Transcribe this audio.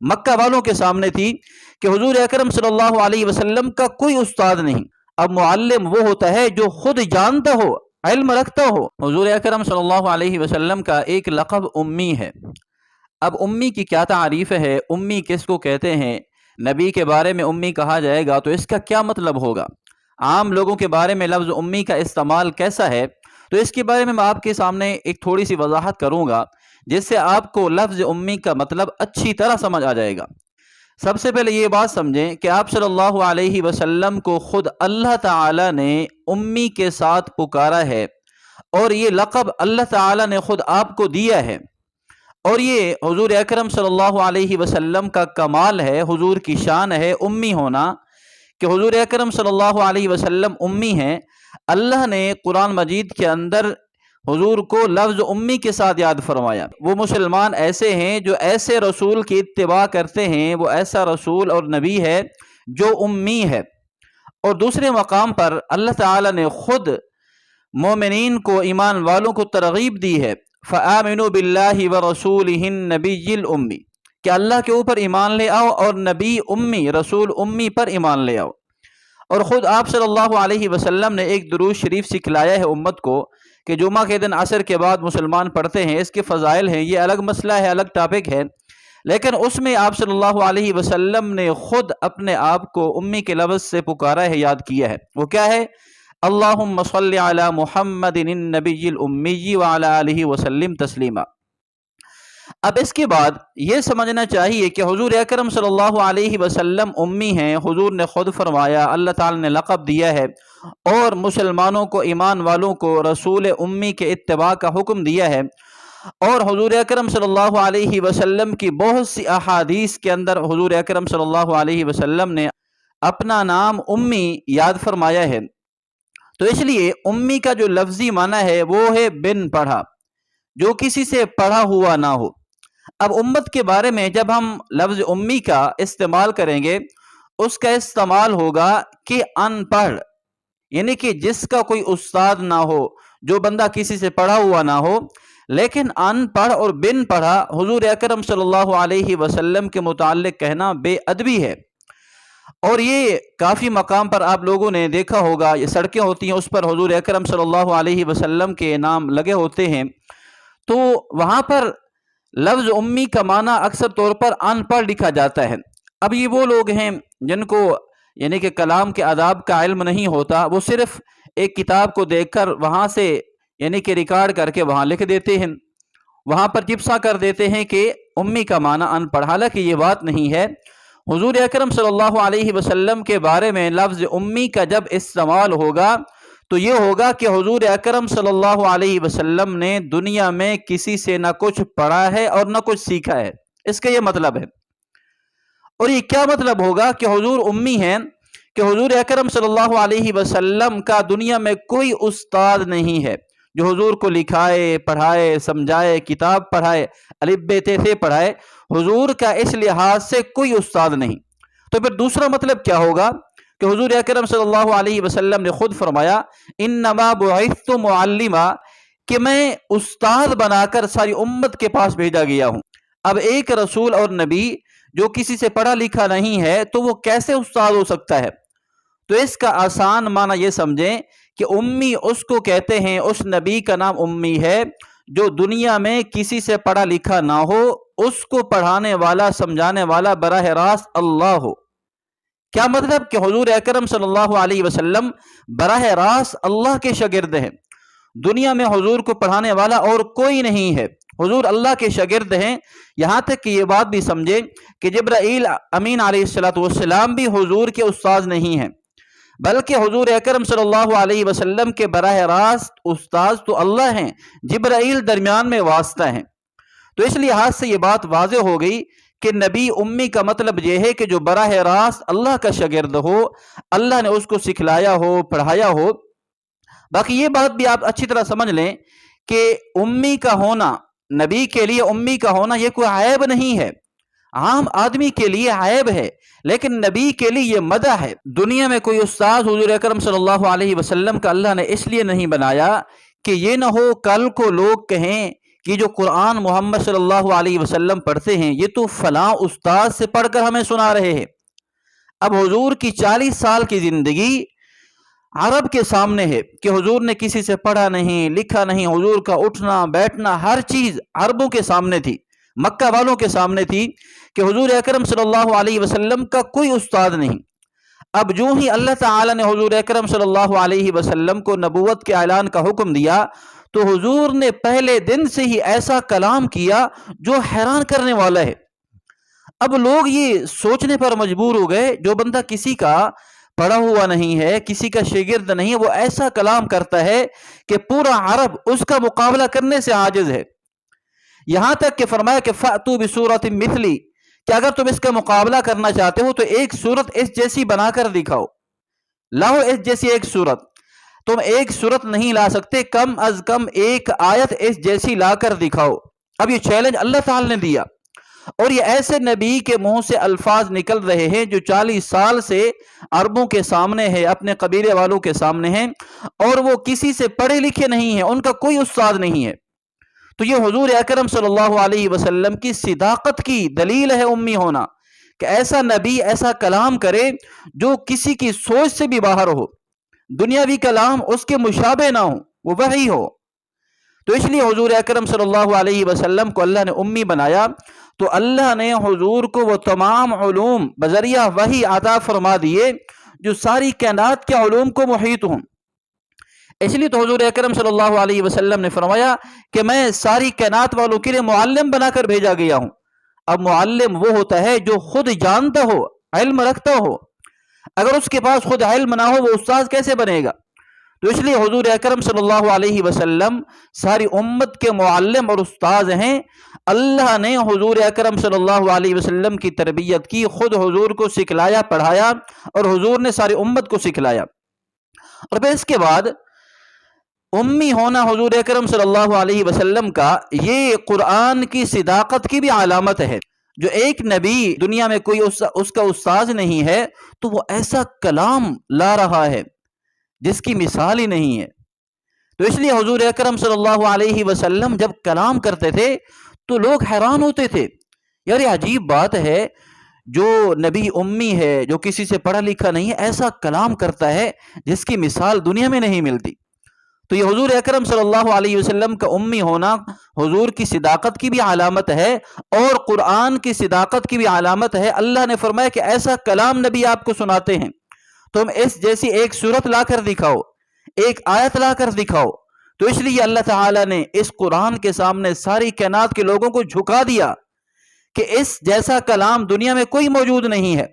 مکہ والوں کے سامنے تھی کہ حضور اکرم صلی اللہ علیہ وسلم کا کوئی استاد نہیں۔ اب معلم وہ ہوتا ہے جو خود جانتا ہو، علم رکھتا ہو۔ حضور اکرم صلی اللہ علیہ وسلم کا ایک لقب امی ہے۔ اب امی کی کیا تعریف ہے، امی کس کو کہتے ہیں، نبی کے بارے میں امی کہا جائے گا تو اس کا کیا مطلب ہوگا، عام لوگوں کے بارے میں لفظ امی کا استعمال کیسا ہے، تو اس کے بارے میں آپ کے سامنے ایک تھوڑی سی وضاحت کروں گا جس سے آپ کو لفظ امی کا مطلب اچھی طرح سمجھ آ جائے گا۔ سب سے پہلے یہ بات سمجھیں کہ آپ صلی اللہ علیہ وسلم کو خود اللہ تعالی نے امی کے ساتھ پکارا ہے، اور یہ لقب اللہ تعالی نے خود آپ کو دیا ہے، اور یہ حضور اکرم صلی اللہ علیہ وسلم کا کمال ہے، حضور کی شان ہے امی ہونا، کہ حضور اکرم صلی اللہ علیہ وسلم امی ہیں۔ اللہ نے قرآن مجید کے اندر حضور کو لفظ امی کے ساتھ یاد فرمایا۔ وہ مسلمان ایسے ہیں جو ایسے رسول کی اتباع کرتے ہیں، وہ ایسا رسول اور نبی ہے جو امی ہے۔ اور دوسرے مقام پر اللہ تعالی نے خود مومنین کو، ایمان والوں کو ترغیب دی ہے، فآمنوا باللہ ورسولہ النبی الأمی، کہ اللہ کے اوپر ایمان لے آؤ اور نبی امی، رسول امی پر ایمان لے آؤ۔ اور خود آپ صلی اللہ علیہ وسلم نے ایک درود شریف سکھلایا ہے امت کو کہ جمعہ کے دن عصر کے بعد مسلمان پڑھتے ہیں، اس کے فضائل ہیں، یہ الگ مسئلہ ہے، الگ ٹاپک ہے، لیکن اس میں آپ صلی اللہ علیہ وسلم نے خود اپنے آپ کو امی کے لفظ سے پکارا ہے، یاد کیا ہے۔ وہ کیا ہے؟ اللہم صلی علی محمد النبی الامی وعلی آلہ وسلم تسلیما۔ اب اس کے بعد یہ سمجھنا چاہیے کہ حضور اکرم صلی اللہ علیہ وسلم امی ہیں، حضور نے خود فرمایا، اللہ تعالی نے لقب دیا ہے، اور مسلمانوں کو، ایمان والوں کو رسول امی کے اتباع کا حکم دیا ہے۔ اور حضور اکرم صلی اللہ علیہ وسلم کی بہت سی احادیث کے اندر حضور اکرم صلی اللہ علیہ وسلم نے اپنا نام امی یاد فرمایا ہے۔ تو اس لیے امی کا جو لفظی معنی ہے وہ ہے بن پڑھا، جو کسی سے پڑھا ہوا نہ ہو۔ اب امت کے بارے میں جب ہم لفظ امی کا استعمال کریں گے، اس کا استعمال ہوگا کہ ان پڑھ، یعنی کہ جس کا کوئی استاد نہ ہو، جو بندہ کسی سے پڑھا ہوا نہ ہو۔ لیکن ان پڑھ اور بن پڑھا حضور اکرم صلی اللہ علیہ وسلم کے متعلق کہنا بے ادبی ہے، اور یہ کافی مقام پر آپ لوگوں نے دیکھا ہوگا، یہ سڑکیں ہوتی ہیں، اس پر حضور اکرم صلی اللہ علیہ وسلم کے نام لگے ہوتے ہیں، تو وہاں پر لفظ امی کا معنی اکثر طور پر ان پڑھ لکھا جاتا ہے۔ اب یہ وہ لوگ ہیں جن کو یعنی کہ کلام کے آداب کا علم نہیں ہوتا، وہ صرف ایک کتاب کو دیکھ کر وہاں سے یعنی کہ ریکارڈ کر کے وہاں لکھ دیتے ہیں، وہاں پر چپسا کر دیتے ہیں کہ امی کا معنی ان پڑھ، حالانکہ یہ بات نہیں ہے۔ حضور اکرم صلی اللہ علیہ وسلم کے بارے میں لفظ امی کا جب استعمال ہوگا تو یہ ہوگا کہ حضور اکرم صلی اللہ علیہ وسلم نے دنیا میں کسی سے نہ کچھ پڑھا ہے اور نہ کچھ سیکھا ہے، اس کا یہ مطلب ہے۔ اور یہ کیا مطلب ہوگا کہ حضور امی ہیں، کہ حضور اکرم صلی اللہ علیہ وسلم کا دنیا میں کوئی استاد نہیں ہے جو حضور کو لکھائے، پڑھائے، سمجھائے، کتاب پڑھائے، الف ب ت سے پڑھائے۔ حضور کا اس لحاظ سے کوئی استاد نہیں۔ تو پھر دوسرا مطلب کیا ہوگا کہ حضور اکرم صلی اللہ علیہ وسلم نے خود فرمایا، انما بعثت معلما، کہ میں استاد بنا کر ساری امت کے پاس بھیجا گیا ہوں۔ اب ایک رسول اور نبی جو کسی سے پڑھا لکھا نہیں ہے تو وہ کیسے استاد ہو سکتا ہے؟ تو اس کا آسان معنی یہ سمجھیں کہ امی اس کو کہتے ہیں، اس نبی کا نام امی ہے جو دنیا میں کسی سے پڑھا لکھا نہ ہو، اس کو پڑھانے والا، سمجھانے والا براہ راست اللہ ہو۔ کیا مطلب کہ حضور اکرم صلی اللہ علیہ وسلم براہ راست اللہ کے شاگرد ہیں، دنیا میں حضور کو پڑھانے والا اور کوئی نہیں ہے، حضور اللہ کے شاگرد ہیں۔ یہاں تک کہ یہ بات بھی سمجھیں کہ جبرائیل امین علیہ السلام بھی حضور کے استاد نہیں ہیں، بلکہ حضور اکرم صلی اللہ علیہ وسلم کے براہ راست استاد تو اللہ ہیں، جبرائیل درمیان میں واسطہ ہیں۔ تو اس لحاظ سے یہ بات واضح ہو گئی کہ نبی امی کا مطلب یہ ہے کہ جو براہ راست اللہ کا شاگرد ہو، اللہ نے اس کو سکھلایا ہو، پڑھایا ہو۔ باقی یہ بات بھی آپ اچھی طرح سمجھ لیں کہ امی کا ہونا، نبی کے لیے امی کا ہونا یہ کوئی عیب نہیں ہے، عام آدمی کے لیے عیب ہے، لیکن نبی کے لیے یہ مدح ہے۔ دنیا میں کوئی استاد حضور اکرم صلی اللہ علیہ وسلم کا اللہ نے اس لیے نہیں بنایا کہ یہ نہ ہو کل کو لوگ کہیں کہ جو قرآن محمد صلی اللہ علیہ وسلم پڑھتے ہیں یہ تو فلاں استاد سے پڑھ کر ہمیں سنا رہے ہیں۔ اب حضور کی 40 سال کی زندگی عرب کے سامنے ہے کہ حضور نے کسی سے پڑھا نہیں لکھا نہیں، حضور کا اٹھنا بیٹھنا ہر چیز عربوں کے سامنے تھی، مکہ والوں کے سامنے تھی کہ حضور اکرم صلی اللہ علیہ وسلم کا کوئی استاد نہیں۔ اب جو ہی اللہ تعالی نے حضور اکرم صلی اللہ علیہ وسلم کو نبوت کے اعلان کا حکم دیا تو حضور نے پہلے دن سے ہی ایسا کلام کیا جو حیران کرنے والا ہے۔ اب لوگ یہ سوچنے پر مجبور ہو گئے جو بندہ کسی کا پڑھا ہوا نہیں ہے، کسی کا شاگرد نہیں ہے، وہ ایسا کلام کرتا ہے کہ پورا عرب اس کا مقابلہ کرنے سے عاجز ہے۔ یہاں تک کہ فرمایا کہ فَأْتُوا بِسُورَةٍ مِثْلِي، کہ اگر تم اس کا مقابلہ کرنا چاہتے ہو تو ایک صورت اس جیسی بنا کر دکھاؤ، لاؤ اس جیسی ایک صورت۔ تم ایک صورت نہیں لا سکتے، کم از کم ایک آیت اس جیسی لا کر دکھاؤ۔ اب یہ چیلنج اللہ تعالی نے دیا، اور یہ ایسے نبی کے منہ سے الفاظ نکل رہے ہیں جو 40 سال سے عربوں کے سامنے ہے، اپنے قبیلے والوں کے سامنے ہیں، اور وہ کسی سے پڑھے لکھے نہیں ہیں، ان کا کوئی استاد نہیں ہے۔ تو یہ حضور اکرم صلی اللہ علیہ وسلم کی صداقت کی دلیل ہے امی ہونا، کہ ایسا نبی ایسا کلام کرے جو کسی کی سوچ سے بھی باہر ہو، دنیاوی کلام اس کے مشابہ نہ ہو، وہ وحی ہو۔ تو اس لیے حضور اکرم صلی اللہ علیہ وسلم کو اللہ نے امی بنایا، تو اللہ نے حضور کو وہ تمام علوم بذریعہ وحی عطا فرما دیے جو ساری کائنات کے علوم کو محیط ہوں۔ اس لیے تو حضور اکرم صلی اللہ علیہ وسلم نے فرمایا کہ میں ساری کائنات والوں کے لیے معلم بنا کر بھیجا گیا ہوں۔ اب معلم وہ ہوتا ہے جو خود جانتا ہو، علم رکھتا ہو، اگر اس کے پاس خود علم نہ ہو وہ استاد کیسے بنے گا؟ تو اس لیے حضور اکرم صلی اللہ علیہ وسلم ساری امت کے معلم اور استاذ ہیں۔ اللہ نے حضور اکرم صلی اللہ علیہ وسلم کی تربیت کی، خود حضور کو سکھلایا پڑھایا، اور حضور نے ساری امت کو سکھلایا۔ اور پھر اس کے بعد امی ہونا حضور اکرم صلی اللہ علیہ وسلم کا یہ قرآن کی صداقت کی بھی علامت ہے۔ جو ایک نبی دنیا میں کوئی اس کا استاذ نہیں ہے تو وہ ایسا کلام لا رہا ہے جس کی مثال ہی نہیں ہے۔ تو اس لیے حضور اکرم صلی اللہ علیہ وسلم جب کلام کرتے تھے تو لوگ حیران ہوتے تھے، یار یہ عجیب بات ہے، جو نبی امی ہے، جو کسی سے پڑھا لکھا نہیں ہے، ایسا کلام کرتا ہے جس کی مثال دنیا میں نہیں ملتی۔ تو یہ حضور اکرم صلی اللہ علیہ وسلم کا امی ہونا حضور کی صداقت کی بھی علامت ہے، اور قرآن کی صداقت کی بھی علامت ہے۔ اللہ نے فرمایا کہ ایسا کلام نبی آپ کو سناتے ہیں، تم اس جیسی ایک صورت لا کر دکھاؤ، ایک آیت لا کر دکھاؤ۔ تو اس لیے اللہ تعالیٰ نے اس قرآن کے سامنے ساری کائنات کے لوگوں کو جھکا دیا کہ اس جیسا کلام دنیا میں کوئی موجود نہیں ہے۔